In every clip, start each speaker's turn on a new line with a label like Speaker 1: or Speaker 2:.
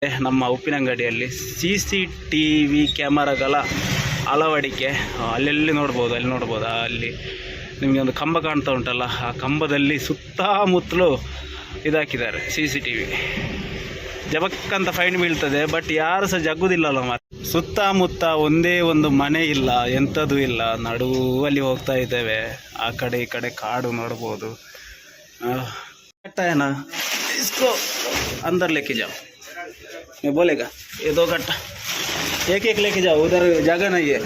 Speaker 1: ನಮ್ಮ ಉಪ್ಪಿನಂಗಡಿಯಲ್ಲಿ CCTV ಕ್ಯಾಮರಾಗಳ ಅಳವಡಿಕೆ ಅಲ್ಲೆಲ್ಲಿ ನೋಡ್ಬೋದು, ಅಲ್ಲಿ ನೋಡ್ಬೋದು. ಅಲ್ಲಿ ನಿಮಗೆ ಒಂದು ಕಂಬ ಕಾಣ್ತಾ ಉಂಟಲ್ಲ, ಆ ಕಂಬದಲ್ಲಿ ಸುತ್ತಮುತ್ತಲು ಇದಾಕಿದ್ದಾರೆ CCTV. ಜಬಕ್ಕಂತ ಫೈನ್ ಬೀಳ್ತದೆ, ಬಟ್ ಯಾರು ಸಹ ಜಗ್ಗುದಿಲ್ಲಲ್ಲ ಮಾತ್ರ. ಸುತ್ತಮುತ್ತ ಒಂದೇ ಒಂದು ಮನೆ ಇಲ್ಲ, ಎಂಥದ್ದು ಇಲ್ಲ, ನಡುವಲ್ಲಿ ಹೋಗ್ತಾ ಇದ್ದೇವೆ. ಆ ಕಡೆ ಈ ಕಡೆ ಕಾಡು ನೋಡ್ಬೋದು. ना इसको अंदर लेके जाओ, मैं बोलेगा ये 2 घंटा एक लेके जाओ, उधर ಜಾಗ नहीं है.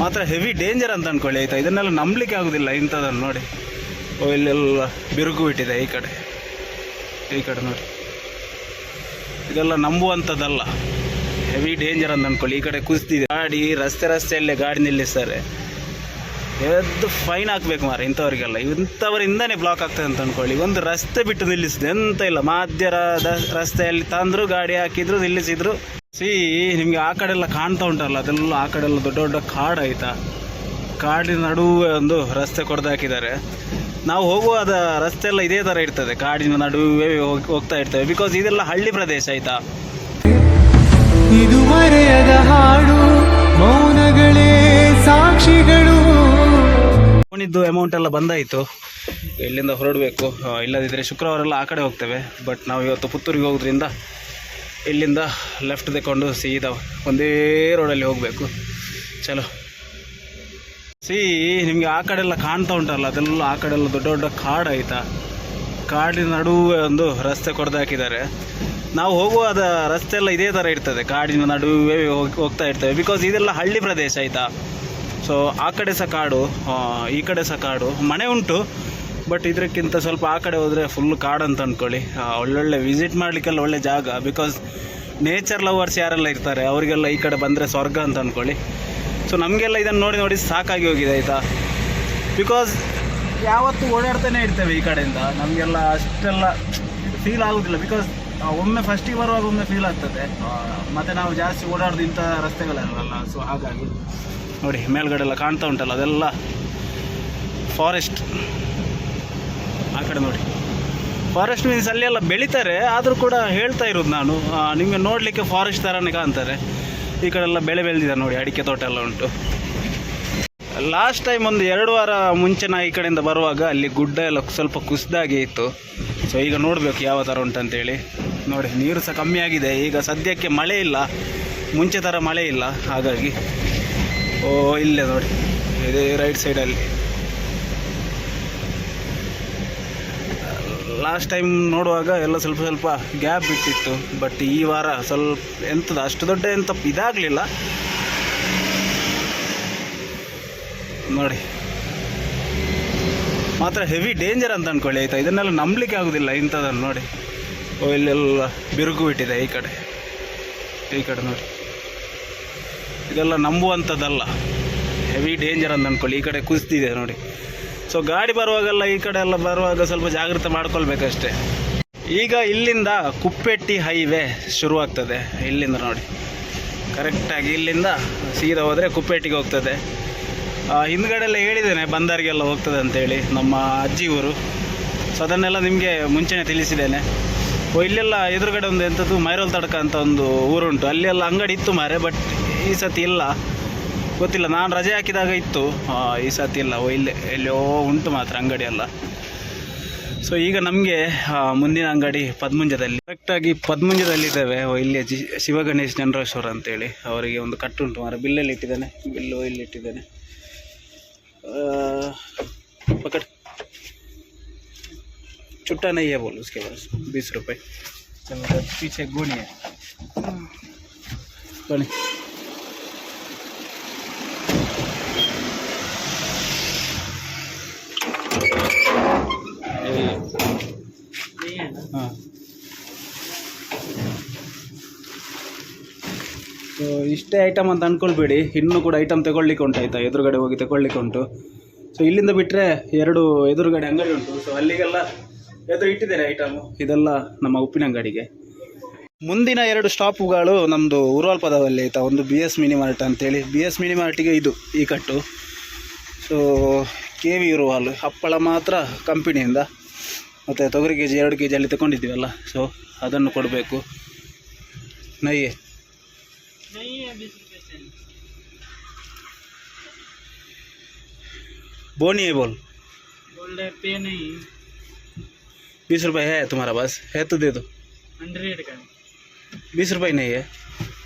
Speaker 1: ಮಾತ್ರ ಹೆವಿ ಡೇಂಜರ್ ಅಂತ ಅಂದ್ಕೊಳ್ಳಿ ಆಯಿತಾ. ಇದನ್ನೆಲ್ಲ ನಂಬಲಿಕ್ಕೆ ಆಗೋದಿಲ್ಲ ಇಂಥದನ್ನು ನೋಡಿ. ಇಲ್ಲೆಲ್ಲ ಬಿರುಕು ಬಿಟ್ಟಿದೆ ಈ ಕಡೆ ನೋಡಿ. ಇದೆಲ್ಲ ನಂಬುವಂಥದ್ದಲ್ಲ, ಹೆವಿ ಡೇಂಜರ್ ಅಂತ ಅಂದ್ಕೊಳ್ಳಿ. ಈ ಕಡೆ ಕುಸಿದಿದೆ ಗಾಡಿ, ರಸ್ತೆಯಲ್ಲೇ ಗಾಡಿ ನಿಲ್ಲಿಸ್ತಾರೆ. ಎದ್ದು ಫೈನ್ ಹಾಕ್ಬೇಕು ಮಾರ ಇಂಥವ್ರಿಗೆಲ್ಲ. ಇಂಥವರಿಂದನೇ ಬ್ಲಾಕ್ ಆಗ್ತದೆ ಅಂತ ಅಂದ್ಕೊಳ್ಳಿ. ಒಂದು ರಸ್ತೆ ಬಿಟ್ಟು ನಿಲ್ಲಿಸಿದೆ, ಎಂತ ಇಲ್ಲ, ಮಧ್ಯದ ರಸ್ತೆಯಲ್ಲಿ ತಂದರು ಗಾಡಿ ಹಾಕಿದ್ರು, ನಿಲ್ಲಿಸಿದ್ರು. ನಿಮಗೆ ಆ ಕಡೆ ಎಲ್ಲ ಕಾಣ್ತಾ ಉಂಟಲ್ಲ, ಅದೆಲ್ಲ ಆ ಕಡೆ ಎಲ್ಲ ದೊಡ್ಡ ದೊಡ್ಡ ಕಾಡು ಆಯಿತಾ. ಕಾಡಿನ ನಡುವೆ ಒಂದು ರಸ್ತೆ ಕೊಡ್ದು ಹಾಕಿದ್ದಾರೆ. ನಾವು ಹೋಗುವಾದ ರಸ್ತೆ ಎಲ್ಲ ಇದೇ ಥರ ಇರ್ತದೆ, ಕಾಡಿನ ನಡುವೆ ಹೋಗ್ತಾ ಇರ್ತೇವೆ. ಬಿಕಾಸ್ ಇದೆಲ್ಲ ಹಳ್ಳಿ ಪ್ರದೇಶ ಆಯಿತಾ. ಇದು ಮರೆಯದ ಹಾಡು, ಮೌನಗಳೇ ಸಾಕ್ಷಿಗಳು. ಅವನಿದ್ದು ಅಮೌಂಟ್ ಎಲ್ಲ ಬಂದಾಯಿತು, ಇಲ್ಲಿಂದ ಹೊರಡಬೇಕು. ಇಲ್ಲದಿದ್ದರೆ ಶುಕ್ರವಾರ ಎಲ್ಲ ಆ ಕಡೆ ಹೋಗ್ತೇವೆ. ಬಟ್ ನಾವು ಇವತ್ತು ಪುತ್ತೂರಿಗೆ ಹೋಗೋದ್ರಿಂದ ಇಲ್ಲಿಂದ ಲೆಫ್ಟ್ ತೆಕ್ಕೊಂಡು ಸೀದಾ ಒಂದೇ ರೋಡಲ್ಲಿ ಹೋಗಬೇಕು. ಚಲೋ. ನಿಮಗೆ ಆ ಕಡೆ ಎಲ್ಲ ಕಾಣ್ತಾ ಉಂಟಲ್ಲ, ಅದೆಲ್ಲ ಆ ಕಡೆ ಎಲ್ಲ ದೊಡ್ಡ ದೊಡ್ಡ ಕಾಡು ಆಯಿತಾ. ಕಾಡಿನ ನಡುವೆ ಒಂದು ರಸ್ತೆ ಕೊಡ್ದು ಹಾಕಿದ್ದಾರೆ. ನಾವು ಹೋಗುವಾದ ರಸ್ತೆ ಎಲ್ಲ ಇದೇ ಥರ ಇರ್ತದೆ, ಕಾಡಿನ ನಡುವೆ ಹೋಗ್ತಾ ಇರ್ತೇವೆ. ಬಿಕಾಸ್ ಇದೆಲ್ಲ ಹಳ್ಳಿ ಪ್ರದೇಶ ಆಯಿತಾ. ಸೊ ಆ ಕಡೆ ಸಹ ಕಾಡು, ಈ ಕಡೆ ಸಹ ಕಾಡು. ಮನೆ ಉಂಟು, ಬಟ್ ಇದಕ್ಕಿಂತ ಸ್ವಲ್ಪ ಆ ಕಡೆ ಹೋದರೆ ಫುಲ್ ಕಾಡು ಅಂತ ಅಂದ್ಕೊಳ್ಳಿ. ಒಳ್ಳೊಳ್ಳೆ ವಿಸಿಟ್ ಮಾಡಲಿಕ್ಕೆಲ್ಲ ಒಳ್ಳೆ ಜಾಗ. ಬಿಕಾಸ್ ನೇಚರ್ ಲವರ್ಸ್ ಯಾರೆಲ್ಲ ಇರ್ತಾರೆ ಅವರಿಗೆಲ್ಲ ಈ ಕಡೆ ಬಂದರೆ ಸ್ವರ್ಗ ಅಂತ ಅಂದ್ಕೊಳ್ಳಿ. ಸೊ ನಮಗೆಲ್ಲ ಇದನ್ನು ನೋಡಿ ಸಾಕಾಗಿ ಹೋಗಿದೆ ಆಯಿತಾ. ಬಿಕಾಸ್ ಯಾವತ್ತೂ ಓಡಾಡ್ತಾನೆ ಇರ್ತೇವೆ ಈ ಕಡೆಯಿಂದ, ನಮಗೆಲ್ಲ ಅಷ್ಟೆಲ್ಲ ಫೀಲ್ ಆಗೋದಿಲ್ಲ. ಬಿಕಾಸ್ ಒಮ್ಮೆ ಫಸ್ಟಿಗೆ ಬರುವಾಗ ಒಮ್ಮೆ ಫೀಲ್ ಆಗ್ತದೆ, ಮತ್ತು ನಾವು ಜಾಸ್ತಿ ಓಡಾಡೋದು ಇಂಥ ರಸ್ತೆಗಳಲ್ಲ. ಸೊ ಹಾಗಾಗಿ ನೋಡಿ ಮೇಲ್ಗಡೆ ಎಲ್ಲ ಕಾಣ್ತಾ ಉಂಟಲ್ಲ, ಅದೆಲ್ಲ ಫಾರೆಸ್ಟ್. ಆ ಕಡೆ ನೋಡಿ, ಫಾರೆಸ್ಟ್ ಮೀನ್ಸ್ ಅಲ್ಲಿ ಎಲ್ಲ ಬೆಳೀತಾರೆ. ಆದರೂ ಕೂಡ ಹೇಳ್ತಾ ಇರೋದು ನಾನು, ನಿಮಗೆ ನೋಡಲಿಕ್ಕೆ ಫಾರೆಸ್ಟ್ ಥರನೇ ಕಾಣ್ತಾರೆ. ಈ ಕಡೆ ಎಲ್ಲ ಬೆಳೆದಿದೆ ನೋಡಿ, ಅಡಿಕೆ ತೋಟ ಎಲ್ಲ ಉಂಟು. ಲಾಸ್ಟ್ ಟೈಮ್ ಒಂದು 2 ವಾರ ಮುಂಚೆ ನಾ ಈ ಕಡೆಯಿಂದ ಬರುವಾಗ ಅಲ್ಲಿ ಗುಡ್ಡ ಎಲ್ಲ ಸ್ವಲ್ಪ ಕುಸಿದಾಗೆ ಇತ್ತು. ಸೊ ಈಗ ನೋಡಬೇಕು ಯಾವ ಥರ ಉಂಟಂತೇಳಿ. ನೋಡಿ ನೀರು ಸಹ ಕಮ್ಮಿ ಆಗಿದೆ ಈಗ ಸದ್ಯಕ್ಕೆ. ಮಳೆ ಇಲ್ಲ, ಮುಂಚೆ ಥರ ಮಳೆ ಇಲ್ಲ. ಹಾಗಾಗಿ ಇಲ್ಲೇ ನೋಡಿ, ಇದೇ ರೈಟ್ ಸೈಡಲ್ಲಿ. ಲಾಸ್ಟ್ ಟೈಮ್ ನೋಡುವಾಗ ಎಲ್ಲ ಸ್ವಲ್ಪ ಗ್ಯಾಪ್ ಬಿಟ್ಟಿತ್ತು. ಬಟ್ ಈ ವಾರ ಸ್ವಲ್ಪ ಎಂಥದ್ದು ಅಷ್ಟು ದೊಡ್ಡ ಎಂತ ಇದಾಗಲಿಲ್ಲ ನೋಡಿ. ಮಾತ್ರ ಹೆವಿ ಡೇಂಜರ್ ಅಂತ ಅಂದ್ಕೊಳ್ಳಿ ಆಯಿತಾ. ಇದನ್ನೆಲ್ಲ ನಂಬಲಿಕ್ಕೆ ಆಗೋದಿಲ್ಲ ಇಂಥದನ್ನು ನೋಡಿ. ಇಲ್ಲೆಲ್ಲ ಬಿರುಕು ಬಿಟ್ಟಿದೆ ಈ ಕಡೆ ನೋಡಿ. ಇದೆಲ್ಲ ನಂಬುವಂಥದ್ದಲ್ಲ, ಹೆವಿ ಡೇಂಜರ್ ಅಂತ ಅಂದ್ಕೊಳ್ಳಿ. ಈ ಕಡೆ ಕುಸಿದಿದೆ ನೋಡಿ. ಸೊ ಗಾಡಿ ಬರುವಾಗೆಲ್ಲ ಈ ಕಡೆ ಎಲ್ಲ ಬರುವಾಗ ಸ್ವಲ್ಪ ಜಾಗ್ರತೆ ಮಾಡ್ಕೊಳ್ಬೇಕಷ್ಟೇ. ಈಗ ಇಲ್ಲಿಂದ ಕುಪ್ಪೆಟ್ಟಿ ಹೈವೇ ಶುರುವಾಗ್ತದೆ. ಇಲ್ಲಿಂದ ನೋಡಿ ಕರೆಕ್ಟಾಗಿ ಇಲ್ಲಿಂದ ಸೀದಾ ಹೋದರೆ ಕುಪ್ಪೆಟ್ಟಿಗೆ ಹೋಗ್ತದೆ. ಹಿಂದ್ಗಡೆಲ್ಲ ಹೇಳಿದ್ದೇನೆ ಬಂದರಿಗೆಲ್ಲ ಹೋಗ್ತದೆ ಅಂತೇಳಿ, ನಮ್ಮ ಅಜ್ಜಿ ಊರು. ಸೊ ಅದನ್ನೆಲ್ಲ ನಿಮಗೆ ಮುಂಚೆನೇ ತಿಳಿಸಿದ್ದೇನೆ. ಇಲ್ಲೆಲ್ಲ ಎದುರುಗಡೆ ಒಂದು ಎಂಥದ್ದು ಮೈರೋಲ್ ತಡ್ಕ ಅಂತ ಒಂದು ಊರುಂಟು, ಅಲ್ಲೆಲ್ಲ ಅಂಗಡಿ ಇತ್ತು ಮಾರೆ. ಬಟ್ ಈ ಸತಿ ಇಲ್ಲ, ಗೊತ್ತಿಲ್ಲ. ನಾನು ರಜೆ ಹಾಕಿದಾಗ ಇತ್ತು, ಈ ಸತಿ ಇಲ್ಲ. ಎಲ್ಲೋ ಉಂಟು ಮಾತ್ರ ಅಂಗಡಿ ಎಲ್ಲ. ಸೊ ಈಗ ನಮಗೆ ಮುಂದಿನ ಅಂಗಡಿ ಪದ್ಮುಂಜದಲ್ಲಿ, ಕರೆಕ್ಟಾಗಿ ಪದ್ಮುಂಜದಲ್ಲಿದ್ದೇವೆ. ಇಲ್ಲಿ ಶಿವಗಣೇಶ್ ಜನರೇಶ್ವರ ಅಂತೇಳಿ ಅವರಿಗೆ ಒಂದು ಕಟ್ಟುಂಟು ಮಾರ. ಬಿಲ್ಲಲ್ಲಿ ಇಟ್ಟಿದ್ದಾನೆ, ಬಿಲ್ಲು ಇಲ್ಲಿ ಇಟ್ಟಿದ್ದಾನೆ. पकड़ छुट्टा नहीं है बोल, उसके पास 20 रुपये. चलो पीछे गोनी है, गोनी. हाँ ಸೊ ಇಷ್ಟೇ ಐಟಮ್ ಅಂತ ಅಂದ್ಕೊಳ್ಬೇಡಿ, ಇನ್ನೂ ಕೂಡ ಐಟಮ್ ತಗೊಳ್ಳಿಕ್ಕೆ ಉಂಟು ಆಯಿತಾ. ಎದುರುಗಡೆ ಹೋಗಿ ತಗೊಳ್ಳಿಕ್ಕೆ ಉಂಟು. ಸೊ ಇಲ್ಲಿಂದ ಬಿಟ್ಟರೆ 2 ಎದುರುಗಡೆ ಅಂಗಡಿ ಉಂಟು. ಸೊ ಅಲ್ಲಿಗೆಲ್ಲ ಎದುರು ಇಟ್ಟಿದ್ದಾರೆ ಐಟಮು. ಇದೆಲ್ಲ ನಮ್ಮ ಉಪ್ಪಿನಂಗಡಿಗೆ. ಮುಂದಿನ 2 ಸ್ಟಾಪುಗಳು ನಮ್ಮದು ಉರುವಲ್ಪದವಲ್ಲಿ ಆಯಿತಾ. ಒಂದು BS ಮಿನಿ ಮಾರ್ಟ್ ಅಂತೇಳಿ, BS ಮಿನಿ ಮಾರ್ಟಿಗೆ ಇದು ಈ ಕಟ್ಟು. ಸೊ KV ಉರುವಾಲ್ ಹಪ್ಪಳ ಮಾತ್ರ ಕಂಪನಿಯಿಂದ, ಮತ್ತು ತೊಗರಿ KG 2 KG ಅಲ್ಲಿ ತಗೊಂಡಿದ್ದೀವಲ್ಲ, ಸೊ ಅದನ್ನು ಕೊಡಬೇಕು. नहीं है?
Speaker 2: नहीं है, 20 रुपये से।
Speaker 1: बोनी है बोल
Speaker 2: बोल रहे पे नहीं,
Speaker 1: 20 रुपये है तुम्हारा पास? है तो दे दो।
Speaker 2: 100 का।
Speaker 1: 20 रुपये नहीं है,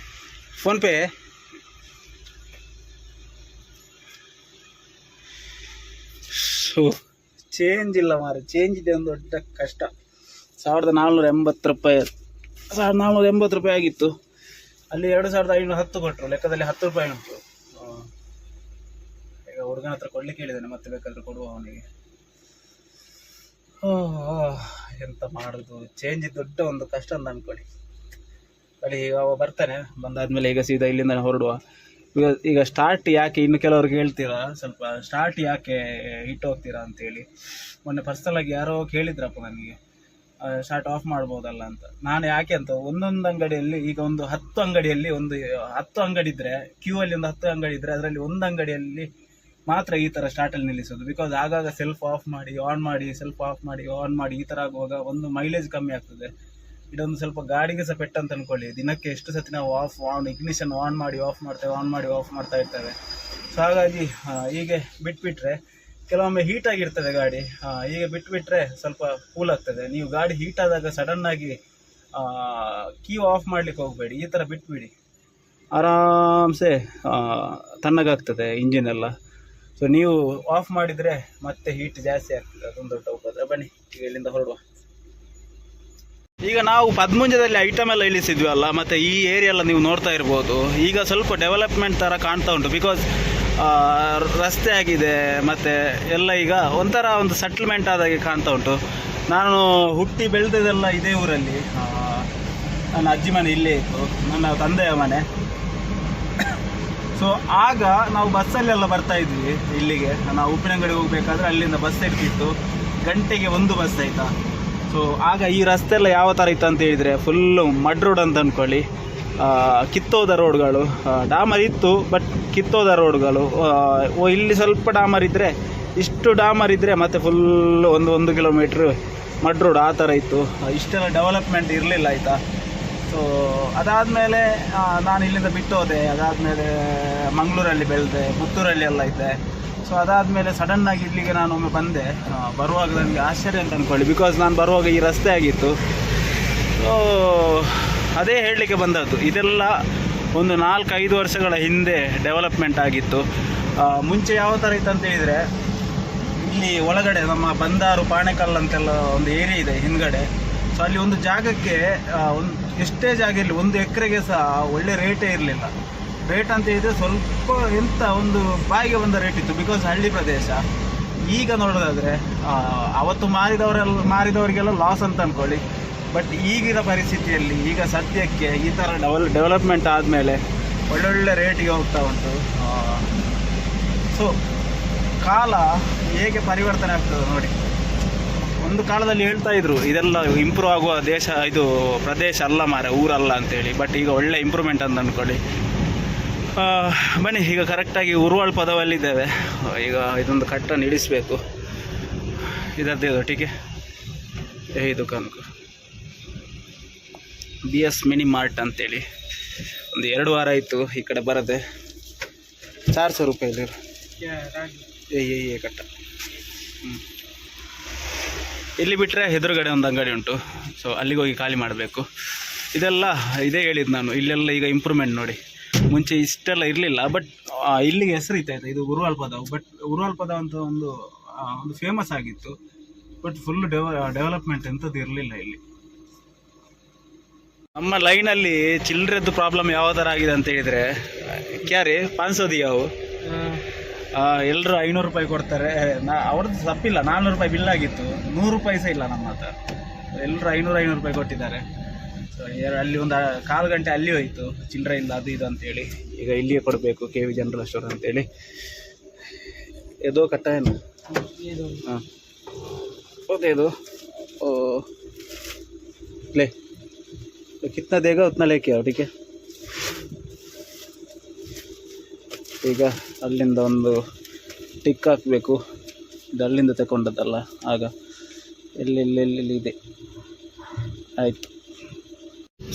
Speaker 1: फ़ोन पे है? ಸೊ ಚೇಂಜ್ ಇಲ್ಲ ಮಾರೆ, ಚೇಂಜ್ ಇದೆ ಒಂದು ದೊಡ್ಡ ಕಷ್ಟ. 1480 ರೂಪಾಯಿ, 1480 ರೂಪಾಯಿ ಆಗಿತ್ತು. ಅಲ್ಲಿ 2510 ಕೊಟ್ಟರು, ಲೆಕ್ಕದಲ್ಲಿ 10 ರೂಪಾಯಿ ಉಂಟು. ಈಗ ಹುಡುಗನ ಹತ್ರ ಕೊಡ್ಲಿಕ್ಕೆ ಹೇಳಿದ್ದಾನೆ, ಮತ್ತೆ ಬೇಕಾದ್ರೆ ಕೊಡುವ ಅವನಿಗೆ. ಎಂತ ಮಾಡೋದು, ಚೇಂಜ್ ದೊಡ್ಡ ಒಂದು ಕಷ್ಟ ಅಂತ ಅಂದ್ಕೊಳ್ಳಿ. ಅಲ್ಲಿ ಈಗ ಅವ ಬರ್ತಾನೆ, ಬಂದಾದ್ಮೇಲೆ ಈಗ ಸೀದಾ ಇಲ್ಲಿಂದ ಹೊರಡುವ. ಈಗ ಸ್ಟಾರ್ಟ್ ಯಾಕೆ, ಇನ್ನು ಕೆಲವ್ರಿಗೆ ಹೇಳ್ತೀರಾ ಸ್ವಲ್ಪ ಸ್ಟಾರ್ಟ್ ಯಾಕೆ ಇಟ್ಟು ಹೋಗ್ತೀರಾ ಅಂತೇಳಿ. ಮೊನ್ನೆ ಪರ್ಸನಲಾಗಿ ಯಾರೋ ಕೇಳಿದ್ರಪ್ಪ ನನಗೆ, ಸ್ಟಾರ್ಟ್ ಆಫ್ ಮಾಡ್ಬೋದಲ್ಲ ಅಂತ. ನಾನು ಯಾಕೆ ಅಂತ, ಒಂದೊಂದು ಅಂಗಡಿಯಲ್ಲಿ ಈಗ ಒಂದು 10 ಅಂಗಡಿಯಲ್ಲಿ ಒಂದು 10 ಅಂಗಡಿ ಇದ್ದರೆ, ಕ್ಯೂ ಅಲ್ಲಿ ಒಂದು 10 ಅಂಗಡಿ ಇದ್ದರೆ ಅದರಲ್ಲಿ ಒಂದು ಅಂಗಡಿಯಲ್ಲಿ ಮಾತ್ರ ಈ ಥರ ಸ್ಟಾರ್ಟಲ್ಲಿ ನಿಲ್ಲಿಸೋದು. ಬಿಕಾಸ್ ಆಗಾಗ ಸೆಲ್ಫ್ ಆಫ್ ಮಾಡಿ ಆನ್ ಮಾಡಿ, ಸೆಲ್ಫ್ ಆಫ್ ಮಾಡಿ ಆನ್ ಮಾಡಿ, ಈ ಥರ ಆಗುವಾಗ ಒಂದು ಮೈಲೇಜ್ ಕಮ್ಮಿ ಆಗ್ತದೆ. ಇದೊಂದು ಸ್ವಲ್ಪ ಗಾಡಿಗೆ ಸಹ ಪೆಟ್ಟಂತ ಅಂದ್ಕೊಳ್ಳಿ. ದಿನಕ್ಕೆ ಎಷ್ಟು ಸತಿ ನಾವು ಇಗ್ನಿಷನ್ ಆನ್ ಮಾಡಿ ಆಫ್ ಮಾಡ್ತೇವೆ, ಆನ್ ಮಾಡಿ ಆಫ್ ಮಾಡ್ತಾ ಇರ್ತೇವೆ. ಸೊ ಹಾಗಾಗಿ ಹೀಗೆ ಬಿಟ್ಬಿಟ್ರೆ ಕೆಲವೊಮ್ಮೆ ಹೀಟ್ ಆಗಿರ್ತದೆ ಗಾಡಿ. ಹೀಗೆ ಬಿಟ್ಬಿಟ್ರೆ ಸ್ವಲ್ಪ ಕೂಲ್ ಆಗ್ತದೆ. ನೀವು ಗಾಡಿ ಹೀಟ್ ಆದಾಗ ಸಡನ್ನಾಗಿ ಕೀ ಆಫ್ ಮಾಡ್ಲಿಕ್ಕೆ ಹೋಗಬೇಡಿ, ಈ ಥರ ಬಿಟ್ಬಿಡಿ, ಆರಾಮ್ಸೆ ತಣ್ಣಗಾಗ್ತದೆ ಇಂಜಿನ್ ಎಲ್ಲ. ಸೊ ನೀವು ಆಫ್ ಮಾಡಿದರೆ ಮತ್ತೆ ಹೀಟ್ ಜಾಸ್ತಿ ಆಗ್ತದೆ, ಅದೊಂದು ದೊಡ್ಡ ಉಪದ್ರ. ಬನ್ನಿ ಈಗ ಇಲ್ಲಿಂದ ಹೊರಡುವ. ಈಗ ನಾವು ಪದ್ಮುಂಜದಲ್ಲಿ ಐಟಮ್ ಎಲ್ಲ ಇಳಿಸಿದ್ವಿ ಅಲ್ಲ, ಮತ್ತು ಈ ಏರಿಯಾ ಎಲ್ಲ ನೀವು ನೋಡ್ತಾ ಇರ್ಬೋದು. ಈಗ ಸ್ವಲ್ಪ ಡೆವಲಪ್ಮೆಂಟ್ ಥರ ಕಾಣ್ತಾ ಉಂಟು. ಬಿಕಾಸ್ ರಸ್ತೆ ಆಗಿದೆ, ಮತ್ತು ಎಲ್ಲ ಈಗ ಒಂಥರ ಒಂದು ಸೆಟ್ಲ್ಮೆಂಟ್ ಆದಾಗೆ ಕಾಣ್ತಾ ಉಂಟು. ನಾನು ಹುಟ್ಟಿ ಬೆಳೆದದೆಲ್ಲ ಇದೇ ಊರಲ್ಲಿ. ನನ್ನ ಅಜ್ಜಿ ಮನೆ ಇಲ್ಲೇ ಇತ್ತು, ನನ್ನ ತಂದೆಯ ಮನೆ. ಸೊ ಆಗ ನಾವು ಬಸ್ಸಲ್ಲೆಲ್ಲ ಬರ್ತಾ ಇದ್ವಿ ಇಲ್ಲಿಗೆ. ನಾವು ಉಪ್ಪಿನಂಗಡಿ ಹೋಗಬೇಕಾದ್ರೆ ಅಲ್ಲಿಂದ ಬಸ್ ಇರ್ತಿತ್ತು, ಗಂಟೆಗೆ 1 ಬಸ್ ಆಯಿತಾ. ಸೊ ಆಗ ಈ ರಸ್ತೆ ಎಲ್ಲ ಯಾವ ಥರ ಇತ್ತು ಅಂತ ಹೇಳಿದರೆ, ಫುಲ್ಲು ಮಡ್ ರೋಡ್ ಅಂತ ಅಂದ್ಕೊಳ್ಳಿ. ಕಿತ್ತೋದ ರೋಡ್ಗಳು, ಡಾಮರ್ ಇತ್ತು ಬಟ್ ಕಿತ್ತೋದ ರೋಡ್ಗಳು. ಇಲ್ಲಿ ಸ್ವಲ್ಪ ಡಾಮರ್ ಇದ್ದರೆ, ಇಷ್ಟು ಡಾಮರ್ ಇದ್ದರೆ ಮತ್ತೆ ಫುಲ್ಲು 1 ಕಿಲೋಮೀಟ್ರ್ ಮಡ್ ರೋಡ್, ಆ ಥರ ಇತ್ತು. ಇಷ್ಟೆಲ್ಲ ಡೆವಲಪ್ಮೆಂಟ್ ಇರಲಿಲ್ಲ ಆಯಿತಾ. ಸೊ ಅದಾದಮೇಲೆ ನಾನು ಇಲ್ಲಿಂದ ಬಿಟ್ಟು ಹೋದೆ. ಅದಾದಮೇಲೆ ಮಂಗಳೂರಲ್ಲಿ ಬೆಳೆದೆ, ಪುತ್ತೂರಲ್ಲಿ ಎಲ್ಲ ಇದ್ದೆ. ಸೊ ಅದಾದಮೇಲೆ ಸಡನ್ನಾಗಿ ಇಲ್ಲಿಗೆ ನಾನು ಒಮ್ಮೆ ಬಂದೆ. ಬರುವಾಗ ನನಗೆ ಆಶ್ಚರ್ಯ ಅಂತ ಅಂದ್ಕೊಳ್ಳಿ, ಬಿಕಾಸ್ ನಾನು ಬರುವಾಗ ಈ ರಸ್ತೆ ಆಗಿತ್ತು. ಸೊ ಅದೇ ಹೇಳಲಿಕ್ಕೆ ಬಂದದ್ದು. ಇದೆಲ್ಲ ಒಂದು 4-5 ವರ್ಷಗಳ ಹಿಂದೆ ಡೆವಲಪ್ಮೆಂಟ್ ಆಗಿತ್ತು. ಮುಂಚೆ ಯಾವ ಥರ ಇತ್ತು ಅಂತ ಹೇಳಿದರೆ, ಇಲ್ಲಿ ಒಳಗಡೆ ನಮ್ಮ ಬಂದಾರು ಪಾಣೆಕಲ್ ಅಂತೆಲ್ಲ ಒಂದು ಏರಿಯಾ ಇದೆ ಹಿಂದ್ಗಡೆ. ಸೊ ಅಲ್ಲಿ ಒಂದು ಜಾಗಕ್ಕೆ ಒಂದು ಎಷ್ಟೇ ಜಾಗ ಇರಲಿ, 1 ಎಕರೆಗೆ ಸಹ ಒಳ್ಳೆ ರೇಟೇ ಇರಲಿಲ್ಲ. ರೇಟ್ ಅಂತ ಹೇಳಿದರೆ ಸ್ವಲ್ಪ ಎಂಥ ಒಂದು ಬಾಯಿಗೆ ಬಂದ ರೇಟ್ ಇತ್ತು, ಬಿಕಾಸ್ ಹಳ್ಳಿ ಪ್ರದೇಶ. ಈಗ ನೋಡೋದಾದರೆ ಅವತ್ತು ಮಾರಿದವರಿಗೆಲ್ಲ ಲಾಸ್ ಅಂತ ಅಂದ್ಕೊಳ್ಳಿ. ಬಟ್ ಈಗಿನ ಪರಿಸ್ಥಿತಿಯಲ್ಲಿ ಈಗ ಸದ್ಯಕ್ಕೆ ಈ ಥರ ಡೆವಲಪ್ಮೆಂಟ್ ಆದಮೇಲೆ ಒಳ್ಳೊಳ್ಳೆ ರೇಟಿಗೆ ಹೋಗ್ತಾ ಉಂಟು. ಸೊ ಕಾಲ ಹೇಗೆ ಪರಿವರ್ತನೆ ಆಗ್ತದೆ ನೋಡಿ. ಒಂದು ಕಾಲದಲ್ಲಿ ಹೇಳ್ತಾ ಇದ್ರು ಇದೆಲ್ಲ ಇಂಪ್ರೂವ್ ಆಗುವ ದೇಶ, ಇದು ಪ್ರದೇಶ ಅಲ್ಲ ಮಾರೆ, ಊರಲ್ಲ ಅಂತೇಳಿ. ಬಟ್ ಈಗ ಒಳ್ಳೆ ಇಂಪ್ರೂವ್ಮೆಂಟ್ ಅಂತ ಅಂದ್ಕೊಳ್ಳಿ. ಬನ್ನಿ ಈಗ ಕರೆಕ್ಟಾಗಿ ಉರುವಾಳ್ ಪದವಲ್ಲಿದ್ದೇವೆ. ಈಗ ಇದೊಂದು ಕಟ್ಟನ್ನು ಇಳಿಸಬೇಕು. ಇದರದ್ದು ಟೀಕೆ ಈ ದುಕಾನ್ಕು BS ಮಿನಿ ಮಾರ್ಟ್ ಅಂತೇಳಿ. ಒಂದು 2 ವಾರ ಆಯಿತು ಈ ಕಡೆ ಬರದೆ. 400 ರೂಪಾಯಿ ಕಟ್ಟ. ಇಲ್ಲಿ ಬಿಟ್ಟರೆ ಎದುರುಗಡೆ ಒಂದು ಅಂಗಡಿ ಉಂಟು. ಸೊ ಅಲ್ಲಿಗೆ ಹೋಗಿ ಖಾಲಿ ಮಾಡಬೇಕು. ಇದೆಲ್ಲ ಇದೇ ಹೇಳಿದ್ದು ನಾನು, ಇಲ್ಲೆಲ್ಲ ಈಗ ಇಂಪ್ರೂವ್ಮೆಂಟ್ ನೋಡಿ. ಮುಂಚೆ ಇಷ್ಟೆಲ್ಲ ಇರಲಿಲ್ಲ, ಬಟ್ ಇಲ್ಲಿಗೆ ಹೆಸರು ಇತ್ತಾಯಿತು, ಇದು ಉರುವಾಳ್ ಪದವು. ಬಟ್ ಉರುವಾಳ್ ಪದ ಅಂತ ಒಂದು ಫೇಮಸ್ ಆಗಿತ್ತು. ಬಟ್ ಫುಲ್ ಡೆವಲಪ್ಮೆಂಟ್ ಎಂಥದ್ದು ಇರಲಿಲ್ಲ ಇಲ್ಲಿ. ನಮ್ಮ ಲೈನಲ್ಲಿ ಚಿಲ್ಲರೆದ್ದು ಪ್ರಾಬ್ಲಮ್ ಯಾವ ಥರ ಆಗಿದೆ ಅಂತ ಹೇಳಿದರೆ, ಕ್ಯಾರಿ 500 ದಿಯಾವು ಎಲ್ಲರೂ 500 ರೂಪಾಯಿ ಕೊಡ್ತಾರೆ. ಅವ್ರದ್ದು ತಪ್ಪಿಲ್ಲ, 400 ರೂಪಾಯಿ ಬಿಲ್ ಆಗಿತ್ತು, 100 ರೂಪಾಯಿ ಸಹ ಇಲ್ಲ ನಮ್ಮ ಹತ್ರ. ಎಲ್ಲರೂ 500 ರೂಪಾಯಿ ಕೊಟ್ಟಿದ್ದಾರೆ. ಸೊ ಅಲ್ಲಿ ಒಂದು 1/4 ಗಂಟೆ ಅಲ್ಲಿ ಹೋಯಿತು, ಚಿಲ್ಲರೆ ಇಲ್ಲ ಅದು ಇದು ಅಂತೇಳಿ. ಈಗ ಇಲ್ಲಿಯೇ ಕೊಡಬೇಕು, KV ಜನರಲ್ ಸ್ಟೋರ್ ಅಂತೇಳಿ. ಇದು ಕಟ್ಟ ಏನು? ಹಾಂ ಓಕೆ. ಇದು ले तो कितना देगा उतना लेके आओ, ठीक है. ಈಗ ಅಲ್ಲಿಂದ ಒಂದು ಟಿಕ್ ಹಾಕಬೇಕು. ಇದು ಅಲ್ಲಿಂದ ತಗೊಂಡದ್ದಲ್ಲ, ಆಗ ಎಲ್ಲೆಲ್ಲೆಲ್ಲಿ ಇದೆ. ಆಯಿತು.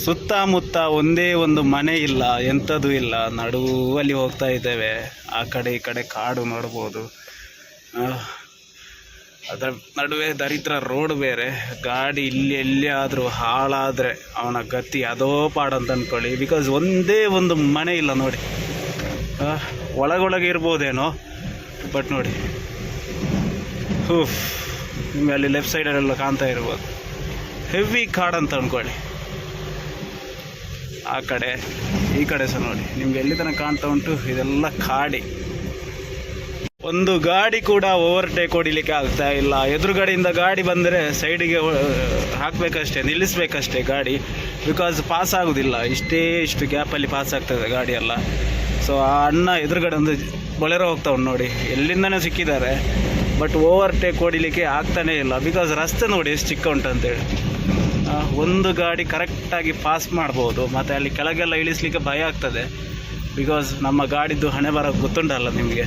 Speaker 1: ಸುತ್ತಮುತ್ತ ಒಂದೇ ಒಂದು ಮನೆ ಇಲ್ಲ, ಎಂಥದ್ದು ಇಲ್ಲ, ನಡುವಲ್ಲಿ ಹೋಗ್ತಾ ಇದ್ದೇವೆ. ಆ ಕಡೆ ಈ ಕಡೆ ಕಾಡು ನೋಡ್ಬೋದು, ಅದರ ನಡುವೆ ದರಿದ್ರ ರೋಡ್ ಬೇರೆ. ಗಾಡಿ ಇಲ್ಲಿ ಎಲ್ಲಿಯಾದರೂ ಹಾಳಾದರೆ ಅವನ ಗತಿ ಅದೋ ಪಾಡಂತ ಅಂದ್ಕೊಳ್ಳಿ. ಬಿಕಾಸ್ ಒಂದೇ ಒಂದು ಮನೆ ಇಲ್ಲ ನೋಡಿ. ಒಳಗೊಳಗೆ ಇರ್ಬೋದೇನೋ, ಬಟ್ ನೋಡಿ ನಿಮಗೆ ಅಲ್ಲಿ ಲೆಫ್ಟ್ ಸೈಡಲ್ಲೆಲ್ಲ ಕಾಣ್ತಾ ಇರ್ಬೋದು, ಹೆವಿ ಕಾಡು ಅಂತ ಅಂದ್ಕೊಳ್ಳಿ. ಆ ಕಡೆ ಈ ಕಡೆ ಸಹ ನೋಡಿ, ನಿಮ್ಗೆ ಎಲ್ಲಿ ತನಕ ಕಾಣ್ತಾ ಉಂಟು, ಇದೆಲ್ಲ ಕಾಡಿ. ಒಂದು ಗಾಡಿ ಕೂಡ ಓವರ್ಟೇಕ್ ಹೊಡಿಲಿಕ್ಕೆ ಆಗ್ತಾ ಇಲ್ಲ. ಎದುರುಗಡೆಯಿಂದ ಗಾಡಿ ಬಂದರೆ ಸೈಡಿಗೆ ಹಾಕಬೇಕಷ್ಟೇ, ನಿಲ್ಲಿಸ್ಬೇಕಷ್ಟೇ ಗಾಡಿ. ಬಿಕಾಸ್ ಪಾಸ್ ಆಗೋದಿಲ್ಲ, ಇಷ್ಟು ಗ್ಯಾಪಲ್ಲಿ ಪಾಸ್ ಆಗ್ತದೆ ಗಾಡಿ ಎಲ್ಲ. ಸೊ ಆ ಅಣ್ಣ ಎದುರುಗಡೆ ಒಂದು ಬೊಲೆರೋ ಹೋಗ್ತಾ ಉಂಟು ನೋಡಿ, ಎಲ್ಲಿಂದನೇ ಸಿಕ್ಕಿದ್ದಾರೆ. ಬಟ್ ಓವರ್ಟೇಕ್ ಹೊಡಿಲಿಕ್ಕೆ ಆಗ್ತಾನೇ ಇಲ್ಲ. ಬಿಕಾಸ್ ರಸ್ತೆ ನೋಡಿ ಎಷ್ಟು ಚಿಕ್ಕ ಉಂಟಂತೇಳಿ. ಒಂದು ಗಾಡಿ ಕರೆಕ್ಟಾಗಿ ಪಾಸ್ ಮಾಡ್ಬೋದು, ಮತ್ತು ಅಲ್ಲಿ ಕೆಳಗೆಲ್ಲ ಇಳಿಸ್ಲಿಕ್ಕೆ ಭಯ ಆಗ್ತದೆ. ಬಿಕಾಸ್ ನಮ್ಮ ಗಾಡಿದ್ದು ಹಣೆ ಬರ ಗೊತ್ತುಂಟಲ್ಲ ನಿಮಗೆ,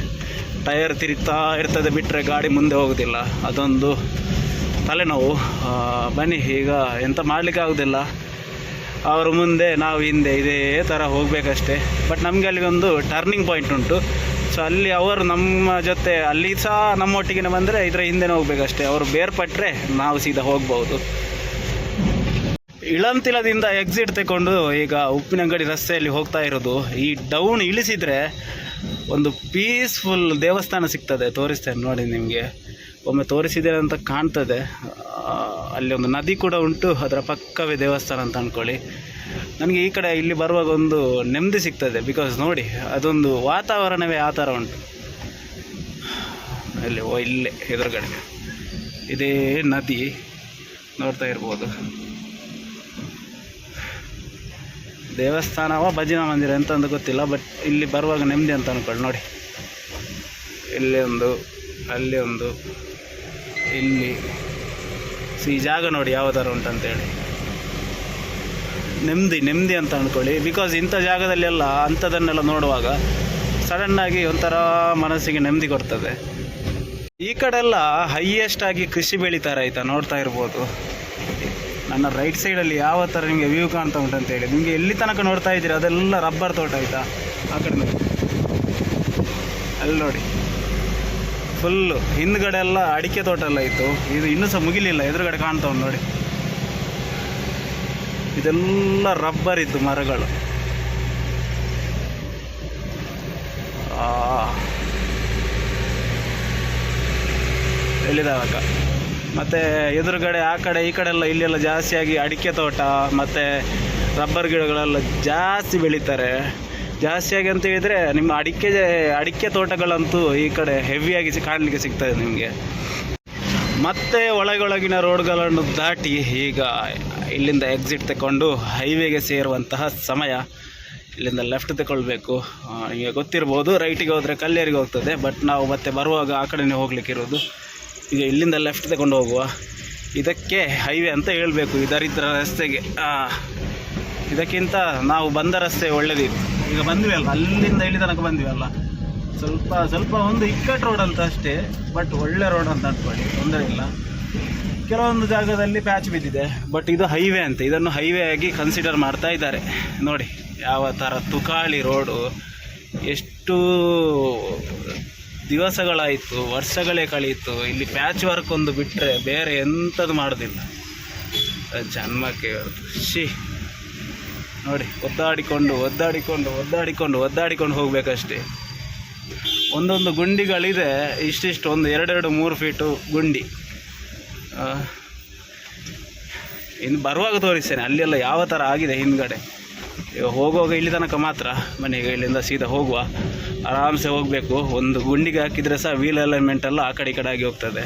Speaker 1: ಟಯರ್ ತಿರುಗ್ತಾ ಇರ್ತದೆ, ಬಿಟ್ಟರೆ ಗಾಡಿ ಮುಂದೆ ಹೋಗೋದಿಲ್ಲ. ಅದೊಂದು ತಲೆನೋವು. ಬನ್ನಿ, ಈಗ ಎಂತ ಮಾಡಲಿಕ್ಕೆ ಆಗೋದಿಲ್ಲ. ಅವರು ಮುಂದೆ ನಾವು ಹಿಂದೆ, ಇದೇ ಥರ ಹೋಗಬೇಕಷ್ಟೇ. ಬಟ್ ನಮಗೆ ಅಲ್ಲಿ ಒಂದು ಟರ್ನಿಂಗ್ ಪಾಯಿಂಟ್ ಉಂಟು. ಸೊ ಅಲ್ಲಿ ಅವರು ನಮ್ಮ ಜೊತೆ ಅಲ್ಲಿ ಸಹ ನಮ್ಮೊಟ್ಟಿಗೆ ಬಂದರೆ ಇದರ ಹಿಂದೆನೇ ಹೋಗಬೇಕಷ್ಟೇ. ಅವರು ಬೇರ್ಪಟ್ಟರೆ ನಾವು ಸೀದಾ ಹೋಗ್ಬೋದು. ಇಳಂತಿಲದಿಂದ ಎಕ್ಸಿಟ್ ತಗೊಂಡು ಈಗ ಉಪ್ಪಿನಂಗಡಿ ರಸ್ತೆಯಲ್ಲಿ ಹೋಗ್ತಾ ಇರೋದು. ಈ ಡೌನ್ ಇಳಿಸಿದರೆ ಒಂದು ಪೀಸ್ಫುಲ್ ದೇವಸ್ಥಾನ ಸಿಗ್ತದೆ, ತೋರಿಸ್ತೇನೆ ನೋಡಿ ನಿಮಗೆ. ಒಮ್ಮೆ ತೋರಿಸಿದ್ದೇನೆ ಅಂತ ಕಾಣ್ತದೆ. ಅಲ್ಲಿ ಒಂದು ನದಿ ಕೂಡ ಉಂಟು, ಅದರ ಪಕ್ಕವೇ ದೇವಸ್ಥಾನ ಅಂತ ಅಂದ್ಕೊಳ್ಳಿ. ನನಗೆ ಈ ಕಡೆ ಇಲ್ಲಿ ಬರುವಾಗ ಒಂದು ನೆಮ್ಮದಿ ಸಿಗ್ತದೆ. ಬಿಕಾಸ್ ನೋಡಿ, ಅದೊಂದು ವಾತಾವರಣವೇ ಆ ಥರ ಉಂಟು. ಅಲ್ಲಿ ಇಲ್ಲೇ ಎದುರುಗಡೆ ಇದೇ ನದಿ ನೋಡ್ತಾ ಇರ್ಬೋದು. ದೇವಸ್ಥಾನವ ಭಜನಾ ಮಂದಿರ ಎಂತ ಗೊತ್ತಿಲ್ಲ, ಬಟ್ ಇಲ್ಲಿ ಬರುವಾಗ ನೆಮ್ಮದಿ ಅಂತ ಅಂದ್ಕೊಳ್ಳಿ. ನೋಡಿ, ಇಲ್ಲಿ ಒಂದು, ಅಲ್ಲಿ ಒಂದು, ಇಲ್ಲಿ ಈ ಜಾಗ ನೋಡಿ ಯಾವ ಥರ ಉಂಟಂತೇಳಿ. ನೆಮ್ಮದಿ ಅಂತ ಅಂದ್ಕೊಳ್ಳಿ. ಬಿಕಾಸ್ ಇಂಥ ಜಾಗದಲ್ಲೆಲ್ಲ ಅಂಥದನ್ನೆಲ್ಲ ನೋಡುವಾಗ ಸಡನ್ನಾಗಿ ಒಂಥರ ಮನಸ್ಸಿಗೆ ನೆಮ್ಮದಿ ಕೊಡ್ತದೆ. ಈ ಕಡೆಲ್ಲ ಹೈಯೆಸ್ಟ್ ಆಗಿ ಕೃಷಿ ಬೆಳೀತಾರೆ ಆಯಿತಾ, ನೋಡ್ತಾ ಇರ್ಬೋದು. ನನ್ನ ರೈಟ್ ಸೈಡಲ್ಲಿ ಯಾವ ಥರ ನಿಮಗೆ ವ್ಯೂ ಕಾಣ್ತಾ ಉಂಟಂತೇಳಿ. ನಿಮಗೆ ಎಲ್ಲಿ ತನಕ ನೋಡ್ತಾ ಇದ್ದೀರಿ ಅದೆಲ್ಲ ರಬ್ಬರ್ ತೋಟ ಆಯಿತಾ. ಆ ಕಡೆ ನೋಡಿ, ಅಲ್ಲಿ ನೋಡಿ ಫುಲ್ಲು ಹಿಂದ್ಗಡೆ ಎಲ್ಲ ಅಡಿಕೆ ತೋಟ ಎಲ್ಲ ಇತ್ತು. ಇದು ಇನ್ನೂ ಸಹ ಮುಗಿಲಿಲ್ಲ, ಎದುರುಗಡೆ ಕಾಣ್ತಾ ಉಂಟು ನೋಡಿ. ಇದೆಲ್ಲ ರಬ್ಬರ್ ಇದ್ದು ಮರಗಳು. ಎಲ್ಲಿದಾವಕ್ಕ. ಮತ್ತು ಎದುರುಗಡೆ ಆ ಕಡೆ ಈ ಕಡೆ ಎಲ್ಲ ಇಲ್ಲೆಲ್ಲ ಜಾಸ್ತಿಯಾಗಿ ಅಡಿಕೆ ತೋಟ ಮತ್ತು ರಬ್ಬರ್ ಗಿಡಗಳೆಲ್ಲ ಜಾಸ್ತಿ ಬೆಳೀತಾರೆ. ಜಾಸ್ತಿಯಾಗಿ ಅಂತ ಹೇಳಿದರೆ ನಿಮ್ಮ ಅಡಿಕೆ ತೋಟಗಳಂತೂ ಈ ಕಡೆ ಹೆವಿಯಾಗಿ ಕಾಣಲಿಕ್ಕೆ ಸಿಗ್ತದೆ ನಿಮಗೆ. ಮತ್ತೆ ಒಳಗೊಳಗಿನ ರೋಡ್ಗಳನ್ನು ದಾಟಿ ಈಗ ಇಲ್ಲಿಂದ ಎಕ್ಸಿಟ್ ತಗೊಂಡು ಹೈವೇಗೆ ಸೇರುವಂತಹ ಸಮಯ. ಇಲ್ಲಿಂದ ಲೆಫ್ಟ್ ತಗೊಳ್ಬೇಕು. ಈಗ ಗೊತ್ತಿರ್ಬೋದು, ರೈಟಿಗೆ ಹೋದರೆ ಕಲ್ಲೇರಿಗೆ ಹೋಗ್ತದೆ. ಬಟ್ ನಾವು ಮತ್ತೆ ಬರುವಾಗ ಆ ಕಡೆನೇ ಹೋಗ್ಲಿಕ್ಕಿರೋದು. ಈಗ ಇಲ್ಲಿಂದ ಲೆಫ್ಟ್ ತಗೊಂಡು ಹೋಗುವ. ಇದಕ್ಕೆ ಹೈವೇ ಅಂತ ಹೇಳಬೇಕು, ಈ ದರಿದ್ರ ರಸ್ತೆಗೆ. ಇದಕ್ಕಿಂತ ನಾವು ಬಂದ ರಸ್ತೆ ಒಳ್ಳೆದಿತ್ತು. ಈಗ ಬಂದ್ವಿ ಅಲ್ಲ, ಅಲ್ಲಿಂದ ಇಲ್ಲಿ ತನಕ ಬಂದ್ವಿ ಅಲ್ಲ, ಸ್ವಲ್ಪ ಒಂದು ಇಕ್ಕಟ್ಟು ರೋಡ್ ಅಂತ ಅಷ್ಟೇ. ಬಟ್ ಒಳ್ಳೆ ರೋಡ್ ಅಂತ ಅಂದ್ಕೊಳ್ಳಿ, ತೊಂದರೆ ಇಲ್ಲ. ಕೆಲವೊಂದು ಜಾಗದಲ್ಲಿ ಪ್ಯಾಚ್ ಬಿದ್ದಿದೆ, ಬಟ್ ಇದು ಹೈವೇ ಅಂತ, ಇದನ್ನು ಹೈವೇ ಆಗಿ ಕನ್ಸಿಡರ್ ಮಾಡ್ತಾ ಇದ್ದಾರೆ. ನೋಡಿ ಯಾವ ಥರ ತುಕಾಳಿ ರೋಡು. ಎಷ್ಟು ದಿವಸಗಳಾಯಿತು, ವರ್ಷಗಳೇ ಕಳೀತು. ಇಲ್ಲಿ ಪ್ಯಾಚ್ ವರ್ಕ್ ಒಂದು ಬಿಟ್ಟರೆ ಬೇರೆ ಎಂಥದ್ದು ಮಾಡೋದಿಲ್ಲ. ಜನ್ಮಕ್ಕೆ ನೋಡಿ, ಒದ್ದಾಡಿಕೊಂಡು ಹೋಗಬೇಕಷ್ಟೇ. ಒಂದೊಂದು ಗುಂಡಿಗಳಿದೆ, ಇಷ್ಟಿಷ್ಟು, ಒಂದು 2-3 ಫೀಟು ಗುಂಡಿ. ಇನ್ನು ಬರುವಾಗ ತೋರಿಸ್ತೇನೆ ಅಲ್ಲೆಲ್ಲ ಯಾವ ಥರ ಆಗಿದೆ ಹಿಂದ್ಗಡೆ. ಈಗ ಹೋಗುವಾಗ ಇಲ್ಲಿ ತನಕ ಮಾತ್ರ. ಮನೆಗೆ ಇಲ್ಲಿಂದ ಸೀದಾ ಹೋಗುವ, ಆರಾಮ್ಸೆ ಹೋಗಬೇಕು. ಒಂದು ಗುಂಡಿಗೆ ಹಾಕಿದರೆ ಸಹ ವೀಲ್ ಅಲೈನ್ಮೆಂಟ್ ಎಲ್ಲ ಆ ಕಡೆ ಈ ಕಡೆ ಆಗಿ ಹೋಗ್ತದೆ.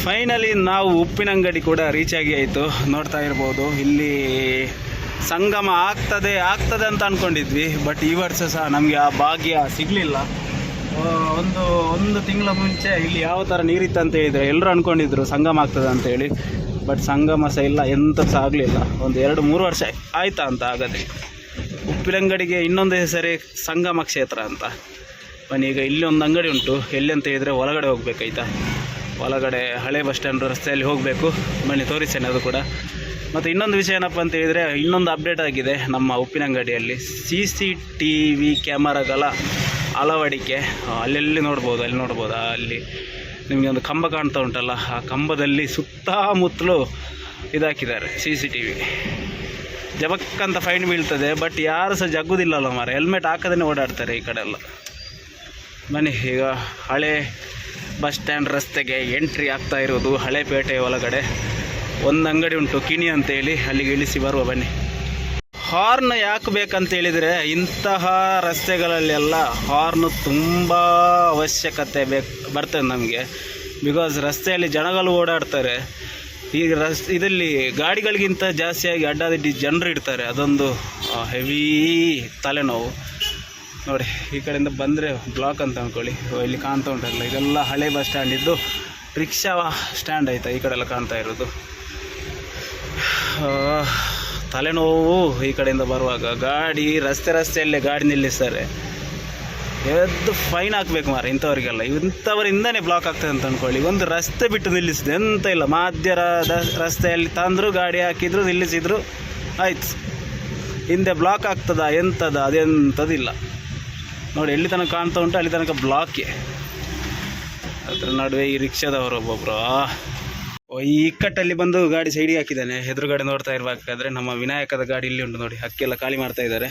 Speaker 1: ಫೈನಲಿ ನಾವು ಉಪ್ಪಿನಂಗಡಿ ಕೂಡ ರೀಚ್ ಆಗಿ ಆಯಿತು. ನೋಡ್ತಾ ಇರ್ಬೋದು, ಇಲ್ಲಿ ಸಂಗಮ ಆಗ್ತದೆ ಅಂತ ಅಂದ್ಕೊಂಡಿದ್ವಿ. ಬಟ್ ಈ ವರ್ಷ ಸಹ ನಮಗೆ ಆ ಭಾಗ್ಯ ಸಿಗಲಿಲ್ಲ. ಒಂದು ತಿಂಗಳ ಮುಂಚೆ ಇಲ್ಲಿ ಯಾವ ಥರ ನೀರಿತ್ತು ಅಂತ ಹೇಳಿದರೆ ಎಲ್ಲರೂ ಅಂದ್ಕೊಂಡಿದ್ರು ಸಂಗಮ ಆಗ್ತದೆ ಅಂತೇಳಿ. ಬಟ್ ಸಂಗಮ ಸಹ ಇಲ್ಲ, ಎಂತ ಸಹ ಆಗಲಿಲ್ಲ. ಒಂದು 2-3 ವರ್ಷ ಆಯಿತಾ ಅಂತ ಆಗದೆ. ಉಪ್ಪಿನಂಗಡಿಗೆ ಇನ್ನೊಂದು ಹೆಸರೇ ಸಂಗಮ ಕ್ಷೇತ್ರ ಅಂತ. ಬನ್ನಿ, ಈಗ ಇಲ್ಲಿ ಒಂದು ಅಂಗಡಿ ಉಂಟು. ಎಲ್ಲಿ ಅಂತ ಹೇಳಿದರೆ ಒಳಗಡೆ ಹೋಗ್ಬೇಕಾಯ್ತಾ. ಒಳಗಡೆ ಹಳೆ ಬಸ್ ಸ್ಟ್ಯಾಂಡ್ ರಸ್ತೆಯಲ್ಲಿ ಹೋಗಬೇಕು. ಬನ್ನಿ ತೋರಿಸ್ತೇನೆ ಅದು ಕೂಡ. ಮತ್ತು ಇನ್ನೊಂದು ವಿಷಯ ಏನಪ್ಪ ಅಂತ ಹೇಳಿದರೆ, ಇನ್ನೊಂದು ಅಪ್ಡೇಟ್ ಆಗಿದೆ ನಮ್ಮ ಉಪ್ಪಿನಂಗಡಿಯಲ್ಲಿ CCTV ಕ್ಯಾಮರಾಗಳ ಅಳವಡಿಕೆ. ಅಲ್ಲೆಲ್ಲಿ ನೋಡ್ಬೋದು, ಅಲ್ಲಿ ನೋಡ್ಬೋದು, ಅಲ್ಲಿ ನಿಮಗೆ ಒಂದು ಕಂಬ ಕಾಣ್ತಾ ಉಂಟಲ್ಲ, ಆ ಕಂಬದಲ್ಲಿ ಸುತ್ತಮುತ್ತಲು ಇದಾಕಿದ್ದಾರೆ CCTV. ಜಬಕ್ಕಂತ ಫೈನ್ ಬೀಳ್ತದೆ, ಬಟ್ ಯಾರು ಸಹ ಜಗ್ಗುದಿಲ್ಲಲ್ಲ ಮಾರೆ, ಹೆಲ್ಮೆಟ್ ಹಾಕದೇ ಓಡಾಡ್ತಾರೆ ಈ ಕಡೆ ಎಲ್ಲ. ಬನ್ನಿ, ಈಗ ಹಳೆ ಬಸ್ ಸ್ಟ್ಯಾಂಡ್ ರಸ್ತೆಗೆ ಎಂಟ್ರಿ ಆಗ್ತಾ ಇರೋದು. ಹಳೆಪೇಟೆ ಒಳಗಡೆ ಒಂದು ಅಂಗಡಿ ಉಂಟು, ಕಿಣಿ ಅಂತೇಳಿ, ಅಲ್ಲಿಗೆ ಇಳಿಸಿ ಬರುವ ಬನ್ನಿ. ಹಾರ್ನ್ ಯಾಕೆ ಬೇಕಂತ ಹೇಳಿದರೆ, ಇಂತಹ ರಸ್ತೆಗಳಲ್ಲೆಲ್ಲ ಹಾರ್ನ್ ತುಂಬ ಅವಶ್ಯಕತೆ ಬರ್ತದೆ ನಮಗೆ. ಬಿಕಾಸ್ ರಸ್ತೆಯಲ್ಲಿ ಜನಗಳು ಓಡಾಡ್ತಾರೆ. ಈಗ ಇದರಲ್ಲಿ ಗಾಡಿಗಳಿಗಿಂತ ಜಾಸ್ತಿಯಾಗಿ ಅಡ್ಡಾದಿಡ್ಡಿ ಜನರು ಇರ್ತಾರೆ. ಅದೊಂದು ಹೆವಿ ತಲೆನೋವು. ನೋಡಿ, ಈ ಕಡೆಯಿಂದ ಬಂದರೆ ಬ್ಲಾಕ್ ಅಂತ ಅಂದ್ಕೊಳ್ಳಿ. ಇಲ್ಲಿ ಕಾಣ್ತಾ ಉಂಟಲ್ಲ, ಇದೆಲ್ಲ ಹಳೆ ಬಸ್ ಸ್ಟ್ಯಾಂಡ್ ಇದ್ದು ರಿಕ್ಷಾ ಸ್ಟ್ಯಾಂಡ್ ಆಯಿತಾ ಈ ಕಡೆ ಎಲ್ಲ ಕಾಣ್ತಾ ಇರೋದು. ತಲೆನೋವು ಈ ಕಡೆಯಿಂದ ಬರುವಾಗ. ಗಾಡಿ ರಸ್ತೆಯಲ್ಲೇ ಗಾಡಿ ನಿಲ್ಲಿಸ್ತಾರೆ. ಎದ್ದು ಫೈನ್ ಹಾಕ್ಬೇಕು ಮಾರೆ ಇಂಥವ್ರಿಗೆಲ್ಲ. ಇಂಥವರಿಂದನೇ ಬ್ಲಾಕ್ ಆಗ್ತದೆ ಅಂತ ಅಂದ್ಕೊಳ್ಳಿ. ಒಂದು ರಸ್ತೆ ಬಿಟ್ಟು ನಿಲ್ಲಿಸಿದೆ, ಎಂತ ಇಲ್ಲ, ಮಧ್ಯದ ರಸ್ತೆಯಲ್ಲಿ ತಂದರು ಗಾಡಿ ಹಾಕಿದ್ರು ನಿಲ್ಲಿಸಿದ್ರು ಆಯ್ತು. ಹಿಂದೆ ಬ್ಲಾಕ್ ಆಗ್ತದ ಎಂಥದ ಅದೆಂಥದಿಲ್ಲ. ನೋಡಿ, ಎಲ್ಲಿ ತನಕ ಕಾಣ್ತಾ ಉಂಟು ಅಲ್ಲಿ ತನಕ ಬ್ಲಾಕೇ. ಅದ್ರ ನಡುವೆ ಈ ರಿಕ್ಷಾದವರು ಒಬ್ಬೊಬ್ಬರು ಈ ಇಕ್ಕಟ್ಟಲ್ಲಿ ಬಂದು ಗಾಡಿ ಸೈಡಿಗೆ ಹಾಕಿದ್ದಾನೆ. ಎದುರುಗಡೆ ನೋಡ್ತಾ ಇರಬೇಕಾದ್ರೆ ನಮ್ಮ ವಿನಾಯಕದ ಗಾಡಿ ಇಲ್ಲಿ ಉಂಟು ನೋಡಿ. ಅಕ್ಕಿಯೆಲ್ಲ ಖಾಲಿ ಮಾಡ್ತಾ ಇದ್ದಾರೆ.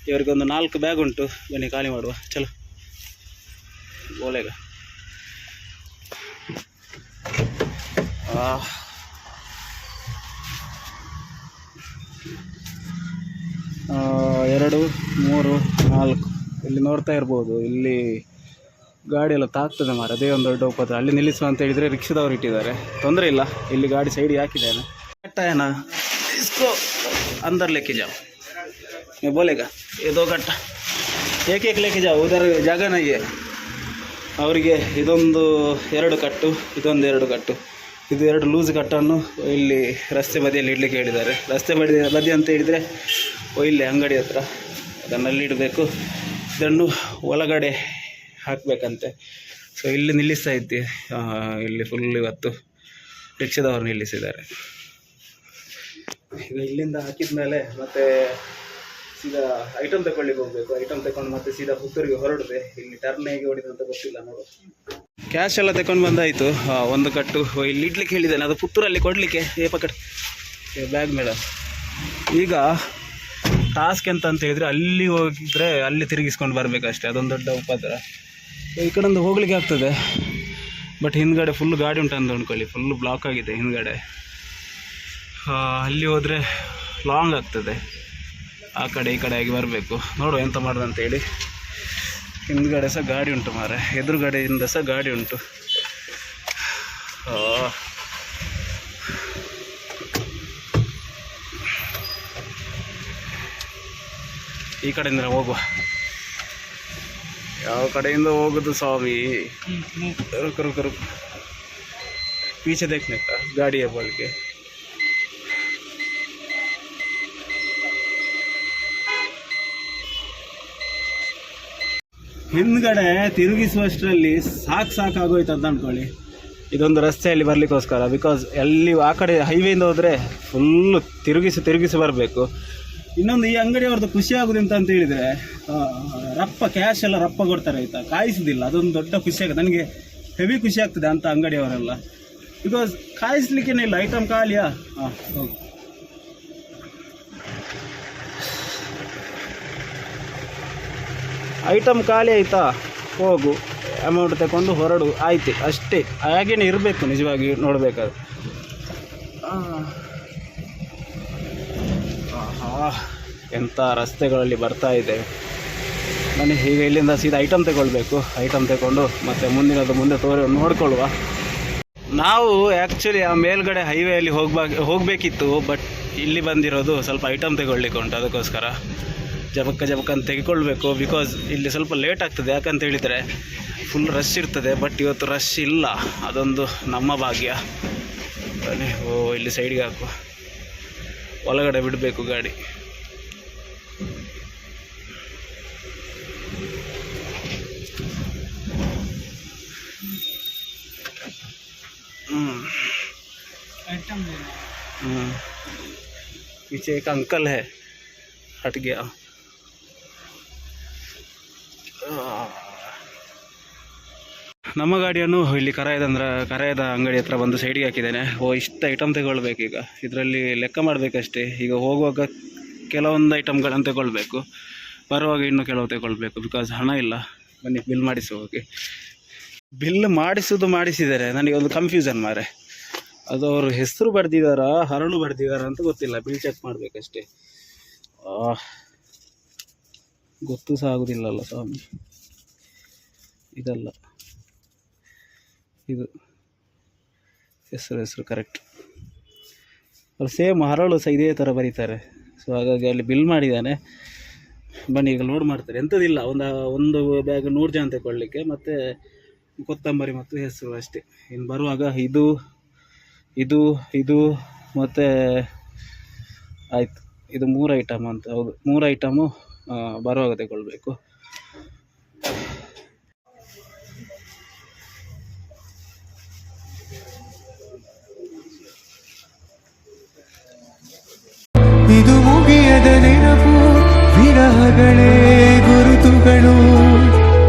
Speaker 1: ಇವರಿಗೊಂದು 4 ಬ್ಯಾಗ್ ಉಂಟು. ಬನ್ನಿ ಖಾಲಿ ಮಾಡುವ, ಚಲೋ ಬೋಲೆಗ. ಎರಡು, 3, 4 ಇಲ್ಲಿ ನೋಡ್ತಾ ಇರ್ಬೋದು. ಇಲ್ಲಿ ಗಾಡಿ ಎಲ್ಲ ತಾಗ್ತದೆ ಮಾರ, ಅದೇ ಒಂದು ದೊಡ್ಡ ಉಪದ್ರ. ಅಲ್ಲಿ ನಿಲ್ಲಿಸುವ ಅಂತ ಹೇಳಿದರೆ ರಿಕ್ಷಾದವ್ರು ಇಟ್ಟಿದ್ದಾರೆ, ತೊಂದರೆ ಇಲ್ಲ. ಇಲ್ಲಿ ಗಾಡಿ ಸೈಡಿಗೆ ಹಾಕಿದ್ದೇನೆ. ಕಟ್ಟಾಯನ ಇಸ್ಕೋ अंदर लेके जाओ, मैं बोलेगा ये 2 गट्टा एक लेके जाओ, उधर ಜಾಗ नहीं है. ಅವರಿಗೆ ಇದೊಂದು 2 ಕಟ್ಟು, ಇದೊಂದು 2 ಕಟ್ಟು. ಇದು 2 ಲೂಸ್ ಕಟ್ಟನ್ನು ಇಲ್ಲಿ ರಸ್ತೆ ಬದಿಯಲ್ಲಿ ಇಡಲಿಕ್ಕೆ ಹೇಳಿದ್ದಾರೆ. ರಸ್ತೆ ಬದಿ ಅಂತ ಹೇಳಿದರೆ ಇಲ್ಲಿ ಅಂಗಡಿ ಹತ್ರ ಅದನ್ನಲ್ಲಿ ಇಡಬೇಕು. ಇದನ್ನು ಒಳಗಡೆ ಹಾಕಬೇಕಂತೆ. ಸೊ ಇಲ್ಲಿ ನಿಲ್ಲಿಸ್ತಾ ಇದ್ದೆ. ಇಲ್ಲಿ ಫುಲ್ ಇವತ್ತು ರಿಕ್ಷಾದವರು ನಿಲ್ಲಿಸಿದ್ದಾರೆ. ಈಗ ಇಲ್ಲಿಂದ ಹಾಕಿದ ಮೇಲೆ ಮತ್ತೆ ಸೀದಾ ಐಟಮ್ ತಗೊಳ್ಳಿಕ್ಕೆ ಹೋಗಬೇಕು. ಐಟಮ್ ತಗೊಂಡು ಮತ್ತೆ ಸೀದಾ ಪುತ್ತೂರಿಗೆ ಹೊರಡಿದೆ. ಇಲ್ಲಿ ಟರ್ನ್ ಹೇಗೆ ಹೊಡಿದಂತ ಗೊತ್ತಿಲ್ಲ, ನೋಡು. ಕ್ಯಾಶ್ ಎಲ್ಲ ತಗೊಂಡು ಬಂದಾಯಿತು. 1 ಕಟ್ಟು ಇಲ್ಲಿ ಇಡ್ಲಿಕ್ಕೆ ಹೇಳಿದ್ದೇನೆ, ಅದು ಪುತ್ತೂರಲ್ಲಿ ಕೊಡಲಿಕ್ಕೆ ಪಕಡ್ ಬ್ಯಾಗ್ ಮೇಡಮ್. ಈಗ ಟಾಸ್ಕ್ ಅಂತ ಹೇಳಿದರೆ ಅಲ್ಲಿ ಹೋಗಿದ್ರೆ ಅಲ್ಲಿ ತಿರುಗಿಸ್ಕೊಂಡು ಬರಬೇಕಷ್ಟೇ. ಅದೊಂದು ದೊಡ್ಡ ಉಪದ್ರ. ಈ ಕಡೆಯಿಂದ ಹೋಗ್ಲಿಕ್ಕೆ ಆಗ್ತದೆ, ಬಟ್ ಹಿಂದ್ಗಡೆ ಫುಲ್ ಗಾಡಿ ಉಂಟು ಅಂತ ಅಂದ್ಕೊಳ್ಳಿ. ಫುಲ್ ಬ್ಲಾಕ್ ಆಗಿದೆ ಹಿಂದ್ಗಡೆ. ಅಲ್ಲಿ ಹೋದರೆ ಲಾಂಗ್ ಆಗ್ತದೆ. ಆ ಕಡೆ ಈ ಕಡೆ ಆಗಿ ಬರಬೇಕು. ನೋಡುವ ಎಂತ ಮಾಡೋದು ಅಂತೇಳಿ. ಹಿಂದ್ಗಡೆ ಸಹ ಗಾಡಿ ಉಂಟು ಮಾರೆ, ಎದುರುಗಡೆಯಿಂದ ಸಹ ಗಾಡಿ ಉಂಟು. ಈ ಕಡೆಯಿಂದ ಹೋಗುವ. ಯಾವ ಕಡೆಯಿಂದ ಹೋಗುದು ಸ್ವಾಮಿ? ಕರು ಪೀछे देखने का गाड़ी है बोल के. ಹಿಂದ್ಗಡೆ ತಿರುಗಿಸುವಷ್ಟರಲ್ಲಿ ಸಾಕಾಗೋಯ್ತು ಅಂತ ಅಂದ್ಕೊಳ್ಳಿ. ಇದೊಂದು ರಸ್ತೆಯಲ್ಲಿ ಬರಲಿಕ್ಕೋಸ್ಕರ. ಬಿಕಾಸ್ ಎಲ್ಲಿ ಆ ಕಡೆ ಹೈವೇಯಿಂದ ಹೋದರೆ ಫುಲ್ಲು ತಿರುಗಿಸಿ ಬರಬೇಕು. ಇನ್ನೊಂದು ಈ ಅಂಗಡಿಯವ್ರದ್ದು ಖುಷಿ ಆಗೋದಂತ ಅಂತ ಹೇಳಿದರೆ, ರಪ್ಪ ಕ್ಯಾಶ್ ಎಲ್ಲ ರಪ್ಪ ಕೊಡ್ತಾರೆ ಆಯಿತಾ, ಕಾಯಿಸೋದಿಲ್ಲ. ಅದೊಂದು ದೊಡ್ಡ ಖುಷಿ ಆಗುತ್ತೆ ನನಗೆ. ಹೆವಿ ಖುಷಿ ಆಗ್ತದೆ ಅಂತ ಅಂಗಡಿಯವರೆಲ್ಲ. ಬಿಕಾಸ್ ಕಾಯಿಸ್ಲಿಕ್ಕೇನೆ ಇಲ್ಲ, ಐಟಮ್ ಖಾಲಿಯಾ, ಹೋಗಿ ಐಟಮ್ ಖಾಲಿ ಆಯಿತಾ, ಹೋಗು, ಅಮೌಂಟ್ ತಗೊಂಡು ಹೊರಡು, ಆಯ್ತು ಅಷ್ಟೇ. ಹಾಗೇನೆ ಇರಬೇಕು ನಿಜವಾಗಿ ನೋಡಬೇಕಾದ್ರೆ. ಎಂಥ ರಸ್ತೆಗಳಲ್ಲಿ ಬರ್ತಾ ಇದೆ. ನಾನು ಈಗ ಇಲ್ಲಿಂದ ಸೀದಾ ಐಟಮ್ ತಗೊಳ್ಬೇಕು. ಐಟಮ್ ತಗೊಂಡು ಮತ್ತೆ ಮುಂದೆ ನೋಡ್ಕೊಳ್ಳುವ. ನಾವು ಆ್ಯಕ್ಚುಲಿ ಆ ಮೇಲ್ಗಡೆ ಹೈವೇಯಲ್ಲಿ ಹೋಗಬೇಕಿತ್ತು, ಬಟ್ ಇಲ್ಲಿ ಬಂದಿರೋದು ಸ್ವಲ್ಪ ಐಟಮ್ ತಗೊಳ್ಲಿಕ್ಕೆ ಉಂಟು. ಅದಕ್ಕೋಸ್ಕರ ಜಬಕ್ಕ ಅಂತ ತೆಗೆದುಕೊಳ್ಬೇಕು. ಬಿಕಾಸ್ ಇಲ್ಲಿ ಸ್ವಲ್ಪ ಲೇಟ್ ಆಗ್ತದೆ. ಯಾಕಂತ ಹೇಳಿದರೆ ಫುಲ್ ರಶ್ ಇರ್ತದೆ. ಬಟ್ ಇವತ್ತು ರಶ್ ಇಲ್ಲ, ಅದೊಂದು ನಮ್ಮ ಭಾಗ್ಯ. ಇಲ್ಲಿ ಸೈಡ್ಗೆ ಹಾಕುವ, ಒಳಗಡೆ ಬಿಡಬೇಕು ಗಾಡಿ. पीछे एक अंकल है, हट गया। ನಮ್ಮ ಗಾಡಿಯನ್ನು ಇಲ್ಲಿ ಕರಾಯದ ಅಂಗಡಿ ಹತ್ರ ಬಂದು ಸೈಡಿಗೆ ಹಾಕಿದ್ದೇನೆ. ಇಷ್ಟು ಐಟಮ್ ತಗೊಳ್ಬೇಕೀಗ, ಇದರಲ್ಲಿ ಲೆಕ್ಕ ಮಾಡಬೇಕಷ್ಟೇ. ಈಗ ಹೋಗುವಾಗ ಕೆಲವೊಂದು ಐಟಮ್ಗಳನ್ನು ತಗೊಳ್ಬೇಕು, ಬರುವಾಗ ಇನ್ನೂ ಕೆಲವು ತಗೊಳ್ಬೇಕು, ಬಿಕಾಸ್ ಹಣ ಇಲ್ಲ. ಬನ್ನಿ ಬಿಲ್ ಮಾಡಿಸಿ ಹೋಗಿ. ಬಿಲ್ ಮಾಡಿಸಿದ್ದಾರೆ. ನನಗೆ ಒಂದು ಕನ್ಫ್ಯೂಷನ್ ಮಾರೆ, ಅದು ಅವರು ಹೆಸರು ಬರೆದಿದ್ದಾರಾ ಹರಳು ಬರೆದಿದ್ದಾರಾ ಅಂತ ಗೊತ್ತಿಲ್ಲ. ಬಿಲ್ ಚೆಕ್ ಮಾಡಬೇಕಷ್ಟೇ. ಗೊತ್ತು ಸಹ ಆಗೋದಿಲ್ಲಲ್ಲ ಸ್ವಾಮಿ. ಇದಲ್ಲ, ಇದು ಹೆಸರು ಕರೆಕ್ಟ್. ಅವ್ರು ಸೇಮ್ ಹರಳು ಸಹ ಇದೇ ಥರ ಬರೀತಾರೆ. ಸೊ ಹಾಗಾಗಿ ಅಲ್ಲಿ ಬಿಲ್ ಮಾಡಿದ್ದಾನೆ. ಬನ್ನಿ ಈಗ ಲೋಡ್ ಮಾಡ್ತಾರೆ. ಎಂಥದಿಲ್ಲ, ಒಂದು ಬ್ಯಾಗ್ 100 ಜನ ತಗೊಳ್ಳಿಕ್ಕೆ, ಮತ್ತು ಕೊತ್ತಂಬರಿ ಮತ್ತು ಹೆಸರು ಅಷ್ಟೇ. ಇನ್ನು ಬರುವಾಗ ಇದು ಮತ್ತು ಆಯಿತು, ಇದು 3 ಐಟಮ್ ಅಂತ. ಹೌದು, 3 ಐಟಮು ಬರುವಾಗ ತಗೊಳ್ಬೇಕು.
Speaker 3: ಇದು ಮುಗಿಯದ ನೆನಪು, ವಿರಹಗಳೇ ಗುರುತುಗಳು.